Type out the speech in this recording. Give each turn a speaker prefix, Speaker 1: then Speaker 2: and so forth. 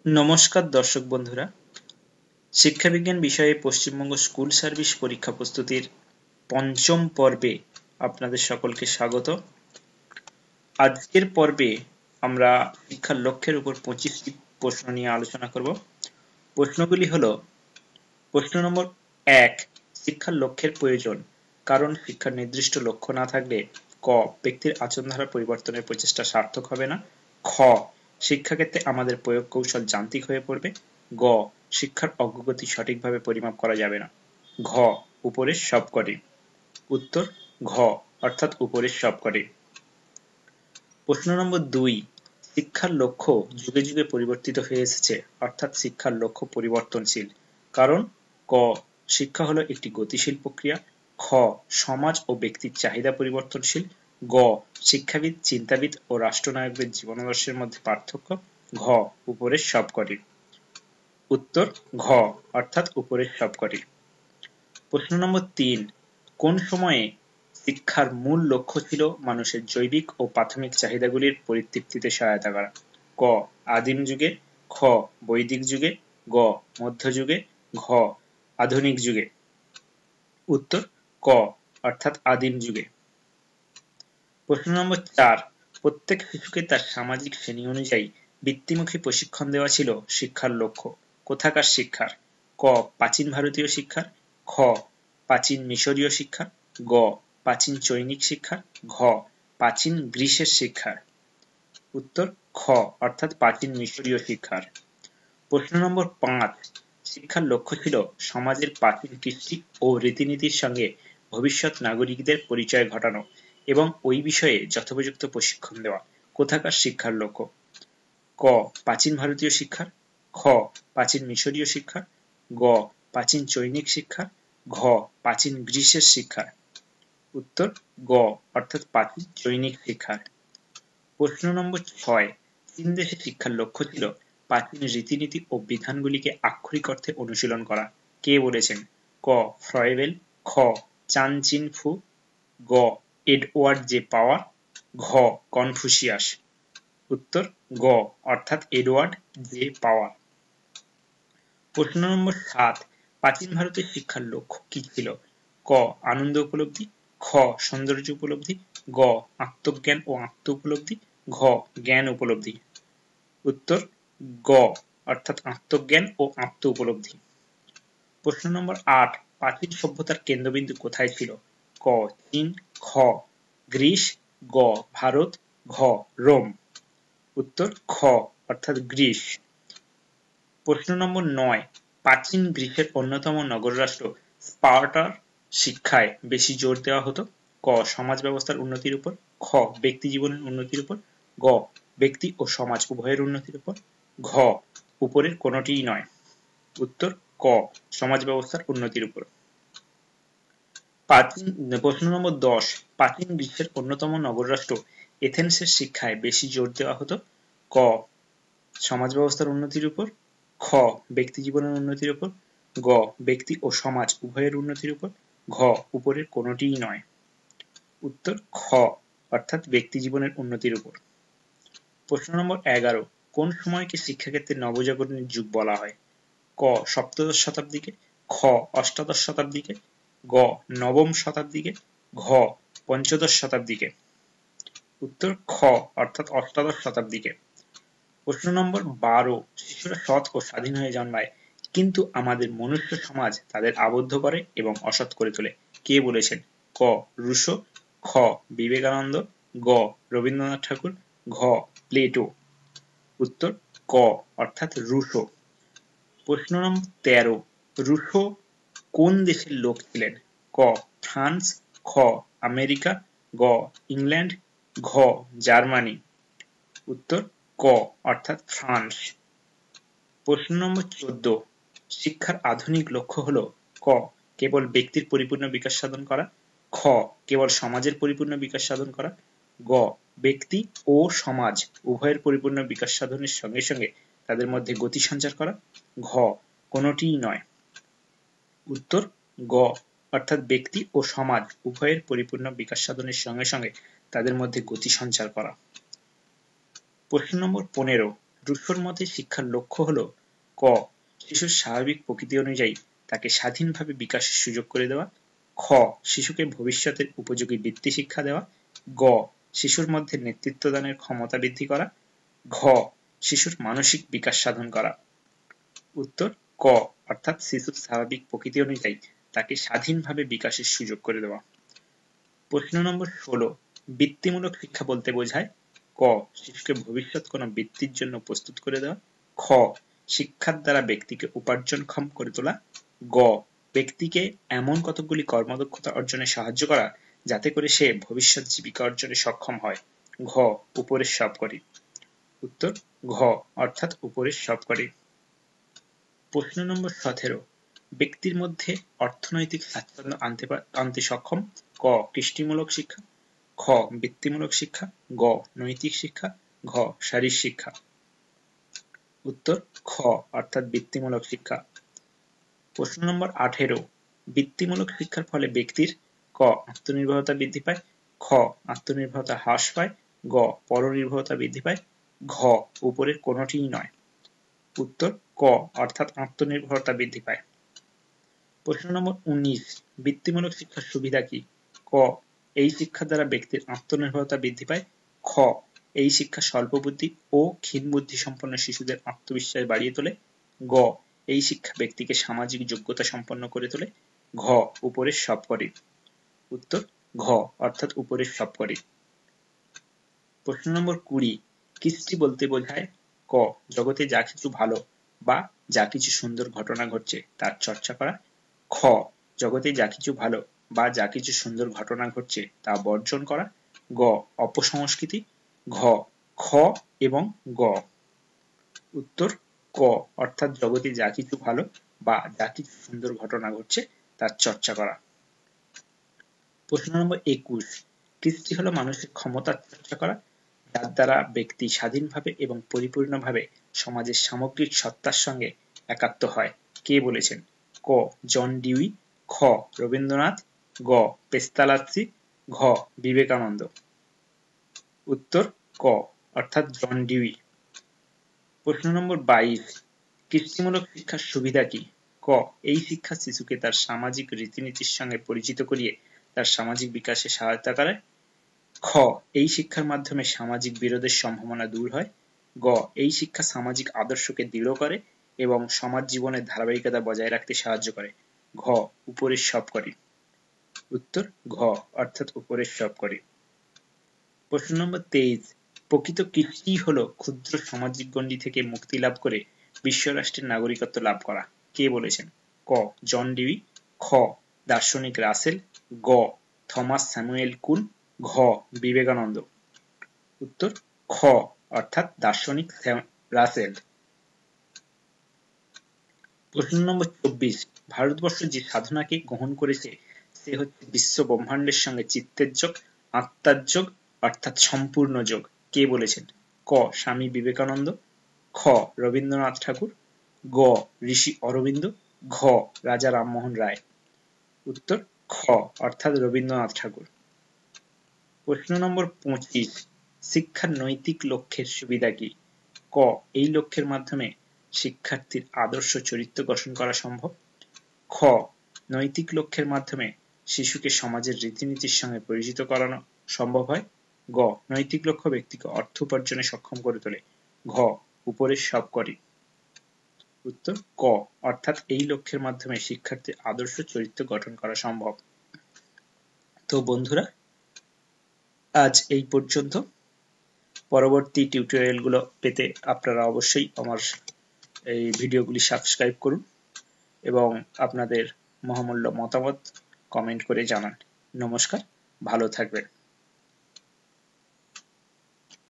Speaker 1: নমস্কার দর্শক বন্ধুরা, শিক্ষাবিজ্ঞান বিষয়ে পশ্চিমবঙ্গ স্কুল সার্ভিস পরীক্ষা প্রস্তুতির পঞ্চম পর্বে আপনাদের সকলকে স্বাগত। আজকের পর্বে আমরা শিক্ষার লক্ষ্যের উপর 25টি প্রশ্ন নিয়ে আলোচনা করব। প্রশ্নগুলি হলো: প্রশ্ন নম্বর 1, শিক্ষার লক্ষ্যের প্রয়োজন, কারণ শিক্ষার নির্দিষ্ট লক্ষ্য না থাকলে ক, ব্যক্তির আচরণধারা পরিবর্তনের প্রচেষ্টা সার্থক হবে না। খ, শিক্ষাক্ষেত্রে আমাদের প্রয়োগ কৌশল যান্ত্রিক হয়ে পড়বে। গ, শিক্ষার অগ্রগতি সঠিকভাবে পরিমাপ করা যাবে না। ঘ, উপরের সবকটি। উত্তর ঘ, অর্থাৎ উপরের সবকটি। প্রশ্ন নম্বর 2, শিক্ষার লক্ষ্য যুগে যুগে পরিবর্তিত হয়ে এসেছে, অর্থাৎ শিক্ষার লক্ষ্য পরিবর্তনশীল, কারণ ক, শিক্ষা হলো একটি গতিশীল প্রক্রিয়া। খ, সমাজ ও ব্যক্তির চাহিদা পরিবর্তনশীল। গ, শিক্ষাবিদ, চিন্তাবিদ ও রাষ্ট্রনায়কদের জীবনাদর্শের মধ্যে পার্থক্য। ঘ, উপরের সবকটি। উত্তর ঘ, অর্থাৎ উপরের সবকটি। প্রশ্ন নম্বর 3, কোন সময়ে শিক্ষার মূল লক্ষ্য ছিল মানুষের জৈবিক ও প্রাথমিক চাহিদাগুলির পরিতৃপ্তিতে সহায়তা করা? ক, আদিম যুগে। খ, বৈদিক যুগে। গ, মধ্যযুগে। ঘ, আধুনিক যুগে। উত্তর ক, অর্থাৎ আদিম যুগে। প্রশ্ন নম্বর 4, প্রত্যেক শিশুকে তার সামাজিক শ্রেণী অনুযায়ী বৃত্তিমুখী প্রশিক্ষণ দেওয়া ছিল শিক্ষার লক্ষ্য। কোথাকার শিক্ষার? ক, প্রাচীন ভারতীয় শিক্ষার। খ, প্রাচীন মিশরীয় শিক্ষার। গ, প্রাচীন চৈনিক শিক্ষার। ঘ, প্রাচীন গ্রিসের শিক্ষার। উত্তর খ, অর্থাৎ প্রাচীন মিশরীয় শিক্ষার। প্রশ্ন নম্বর 5, শিক্ষার লক্ষ্য ছিল সমাজের প্রাচীন কৃষ্টি ও রীতিনীতির সঙ্গে ভবিষ্যৎ নাগরিকদের পরিচয় ঘটানো এবং ওই বিষয়ে যথোপযুক্ত প্রশিক্ষণ দেওয়া। কোথাকার শিক্ষার লক্ষ্য? ক, প্রাচীন ভারতীয় শিক্ষার। খ, প্রাচীন মিশরীয় শিক্ষার। গ, প্রাচীন চৈনিক শিক্ষার। ঘ, প্রাচীন গ্রিসের শিক্ষার। উত্তর গ, অর্থাৎ প্রাচীন চৈনিক শিক্ষার। প্রশ্ন নম্বর 6, চীন দেশে শিক্ষার লক্ষ্য ছিল প্রাচীন রীতিনীতি ও বিধানগুলিকে আক্ষরিক অর্থে অনুশীলন করা। কে বলেছেন? ক, ফ্রয়েবেল। খ, চান চিন ফু। গ, এডওয়ার্ড জে পাওয়ার। ঘ, কনফুসিয়াস। উত্তর গ, অর্থাৎ এডওয়ার্ড জে পাওয়ার। প্রশ্ন নম্বর 7, প্রাচীন ভারতের শিক্ষার লক্ষ্য কি ছিল? ক, আনন্দ উপলব্ধি। খ, সৌন্দর্য উপলব্ধি। গ, আত্মজ্ঞান ও আত্ম উপলব্ধি। ঘ, জ্ঞান উপলব্ধি। উত্তর গ, অর্থাৎ আত্মজ্ঞান ও আত্ম উপলব্ধি। প্রশ্ন নম্বর 8, প্রাচীন সভ্যতার কেন্দ্রবিন্দু কোথায় ছিল? ক, চীন। খ, গ্রিস। গ, ভারত। ঘ, রোম। উত্তর খ, অর্থাৎ গ্রিস। প্রশ্ন নম্বর 9, প্রাচীন গ্রিসের অন্যতম নগররাষ্ট্র স্পার্টার শিক্ষায় বেশি জোর দেওয়া হতো। ক, সমাজ ব্যবস্থার উন্নতির উপর। খ, ব্যক্তি জীবনের উন্নতির উপর। গ, ব্যক্তি ও সমাজ উভয়ের উন্নতির উপর। ঘ, উপরের কোনটিই নয়। উত্তর ক, সমাজ ব্যবস্থার উন্নতির উপর। প্রশ্ন নম্বর 10, প্রাচীন গ্রিসের অন্যতম নগররাষ্ট্র এথেন্সের শিক্ষায় বেশি জোর দেওয়া হতো। ক, সমাজ ব্যবস্থার উন্নতির উপর। খ, ব্যক্তি জীবনের উন্নতির উপর। গ, ব্যক্তি ও সমাজ উভয়ের উন্নতির উপর। ঘ, উপরের কোনটিই নয়। উত্তর খ, অর্থাৎ ব্যক্তি জীবনের উন্নতির উপর। প্রশ্ন নম্বর 11, কোন সময়কে শিক্ষাক্ষেত্রে নবজাগরণের যুগ বলা হয়? ক, সপ্তদশ শতাব্দীকে। খ, অষ্টাদশ শতাব্দীকে। গ, নবম শতাব্দীকে। ঘ, পঞ্চদশ শতাব্দীকে। উত্তর খ, অর্থাৎ অষ্টাদশ শতাব্দীকে। প্রশ্ন নম্বর 12, শিশুরা সৎ ও স্বাধীন হয়ে জন্মায়, কিন্তু আমাদের মনুষ্য সমাজ তাদের আবদ্ধ করে এবং অসৎ করে তোলে। কে বলেছেন? ক, রুশো। খ, বিবেকানন্দ। গ, রবীন্দ্রনাথ ঠাকুর। ঘ, প্লেটো। উত্তর ক, অর্থাৎ রুশো। প্রশ্ন নম্বর 13, রুশো কোন দেশের লোক ছিলেন? ক, ফ্রান্স। খ, আমেরিকা। গ, ইংল্যান্ড। ঘ, জার্মানি। উত্তর ক, অর্থাৎ ফ্রান্স। প্রশ্ন নম্বর 14, শিক্ষার আধুনিক লক্ষ্য হলো ক, কেবল ব্যক্তির পরিপূর্ণ বিকাশ সাধন করা। খ, কেবল সমাজের পরিপূর্ণ বিকাশ সাধন করা। গ, ব্যক্তি ও সমাজ উভয়ের পরিপূর্ণ বিকাশ সাধনের সঙ্গে সঙ্গে তাদের মধ্যে গতি সঞ্চার করা। ঘ, কোনটিই নয়। উত্তর গ, অর্থাৎ ব্যক্তি ও সমাজ উভয়ের পরিপূর্ণ বিকাশ সাধনের সঙ্গে সঙ্গে তাদের মধ্যে গতি সঞ্চার করা। প্রশ্ন নম্বর 15, রুশোর মতে শিক্ষার লক্ষ্য হলো ক শিশুর স্বাভাবিক প্রকৃতি অনুযায়ী তাকে স্বাধীনভাবে বিকাশের সুযোগ করে দেওয়া, খ শিশুকে ভবিষ্যতের উপযোগী বৃত্তি শিক্ষা দেওয়া, গ শিশুর মধ্যে নেতৃত্বদানের ক্ষমতা বৃদ্ধি করা, ঘ শিশুর মানসিক বিকাশ সাধন করা। উত্তর ক অর্থাৎ শিশুর স্বাভাবিক প্রকৃতি অনুযায়ী তাকে স্বাধীনভাবে বিকাশের সুযোগ করে দেওয়া। প্রশ্ন নম্বর 16, বৃত্তিমূলক শিক্ষা বলতে বোঝায় ক শিশুকে ভবিষ্যৎ কোনো বৃত্তির জন্য প্রস্তুত করে দেওয়া, খ শিক্ষার দ্বারা ব্যক্তিকে উপার্জনক্ষম করে তোলা, গ ব্যক্তিকে এমন কতকগুলি কর্মদক্ষতা অর্জনে সাহায্য করা যাতে করে সে ভবিষ্যৎ জীবিকা অর্জনে সক্ষম হয়, ঘ উপরের সবকটি। উত্তর ঘ অর্থাৎ উপরের সবকটি। প্রশ্ন নম্বর 17, ব্যক্তির মধ্যে অর্থনৈতিক স্বাচ্ছন্দ্য আনতে সক্ষম ক কৃষ্টিমূলক শিক্ষা, খ বৃত্তিমূলক শিক্ষা, গ নৈতিক শিক্ষা, ঘ শারীরিক শিক্ষা। উত্তর খ অর্থাৎ বৃত্তিমূলক শিক্ষা। প্রশ্ন নম্বর 18, বৃত্তিমূলক শিক্ষার ফলে ব্যক্তির ক আত্মনির্ভরতা বৃদ্ধি পায়, খ আত্মনির্ভরতা হ্রাস পায়, গ পরনির্ভরতা বৃদ্ধি পায়, ঘ উপরের কোনোটিই নয়। উত্তর ক অর্থাৎ আত্মনির্ভরতা বৃদ্ধি পায়। প্রশ্ন নম্বর 19, বৃত্তিমূলক শিক্ষার সুবিধা কি, ক এই শিক্ষার দ্বারা ব্যক্তির আত্মনির্ভরতা বৃদ্ধি পায়, খ এই শিক্ষা স্বল্প বুদ্ধি ও ক্ষীণ বুদ্ধি সম্পন্ন শিশুদের আত্মবিশ্বাস বাড়িয়ে তোলে, গ এই শিক্ষা ব্যক্তিকে সামাজিক যোগ্যতা সম্পন্ন করে তোলে, ঘ উপরের সবকটি। উত্তর ঘ অর্থাৎ উপরের সবকটি। প্রশ্ন নম্বর 20, কৃষ্টি বলতে বোঝায় ক জগতে যা কিছু ভালো বা যা কিছু সুন্দর ঘটনা ঘটছে তার চর্চা করা, খ জগতে যা কিছু ভালো বা যা কিছু সুন্দর ঘটনা ঘটছে তা বর্জন করা, গ অপসংস্কৃতি, ঘ খ এবং গ। উত্তর ক অর্থাৎ জগতে যা কিছু ভালো বা যা কিছু সুন্দর ঘটনা ঘটছে তার চর্চা করা। প্রশ্ন নম্বর 21, কৃষ্টি হলো মানুষের ক্ষমতার চর্চা করা যার দ্বারা ব্যক্তি স্বাধীনভাবে এবং পরিপূর্ণভাবে সমাজের সামগ্রিক সত্তার সঙ্গে একাত্ম হয়, কে বলেছেন, ক জন ডিউই, খ রবীন্দ্রনাথ, গ পেস্তালাস্সি, ঘ বিবেকানন্দ। উত্তর ক অর্থাৎ জন ডিউই। প্রশ্ন নম্বর 22, কৃষ্টিমূলক শিক্ষার সুবিধা কি, ক এই শিক্ষা শিশুকে তার সামাজিক রীতিনীতির সঙ্গে পরিচিত করিয়ে তার সামাজিক বিকাশে সহায়তা করে, খ এই শিক্ষার মাধ্যমে সামাজিক বিরোধের সম্ভাবনা দূর হয়, গ এই শিক্ষা সামাজিক আদর্শকে দৃঢ় করে এবং সমাজ জীবনের ধারাবাহিকতা বজায় রাখতে সাহায্য করে, ঘ উপরের সবকটি। উত্তর ঘ অর্থাৎ উপরের সবকটি। প্রশ্ন নম্বর 23, প্রকৃত কৃষ্টি হলো ক্ষুদ্র সামাজিক গণ্ডি থেকে মুক্তি লাভ করে বিশ্ব রাষ্ট্রের নাগরিকত্ব লাভ করা, কে বলেছেন, ক জন ডিউই, খ দার্শনিক রাসেল, গ থমাস স্যামুয়েল কুন, ঘ বিবেকানন্দ। উত্তর খ অর্থাৎ দার্শনিক রাসেল। প্রশ্ন নম্বর 24, ভারতবর্ষ যে সাধনাকে গ্রহণ করেছে সে হচ্ছে বিশ্ব ব্রহ্মাণ্ডের সঙ্গে চিত্তের যোগ, আত্মার যোগ অর্থাৎ সম্পূর্ণ যোগ, কে বলেছেন, ক স্বামী বিবেকানন্দ, খ রবীন্দ্রনাথ ঠাকুর, গ ঋষি অরবিন্দ, ঘ রাজা রামমোহন রায়। উত্তর খ অর্থাৎ রবীন্দ্রনাথ ঠাকুর। প্রশ্ন নম্বর 25, শিক্ষার নৈতিক লক্ষ্যের সুবিধা কি, ক এই লক্ষ্যের মাধ্যমে শিক্ষার্থীর আদর্শ চরিত্র গঠন করা সম্ভব, খ নৈতিক লক্ষ্যের মাধ্যমে শিশুকে সমাজের রীতিনীতির সঙ্গে পরিচিত করানো সম্ভব হয়, গ নৈতিক লক্ষ্য ব্যক্তিকে অর্থ উপার্জনে সক্ষম করে তোলে, ঘ উপরের সবকটি। উত্তর ক অর্থাৎ এই লক্ষ্যের মাধ্যমে শিক্ষার্থীর আদর্শ চরিত্র গঠন করা সম্ভব। তো বন্ধুরা আজ এই পর্যন্ত। পরবর্তী টিউটোরিয়ালগুলো পেতে আপনারা অবশ্যই আমার এই ভিডিওগুলি সাবস্ক্রাইব করুন এবং আপনাদের মহামূল্য মতামত কমেন্ট করে জানান। নমস্কার, ভালো থাকবেন।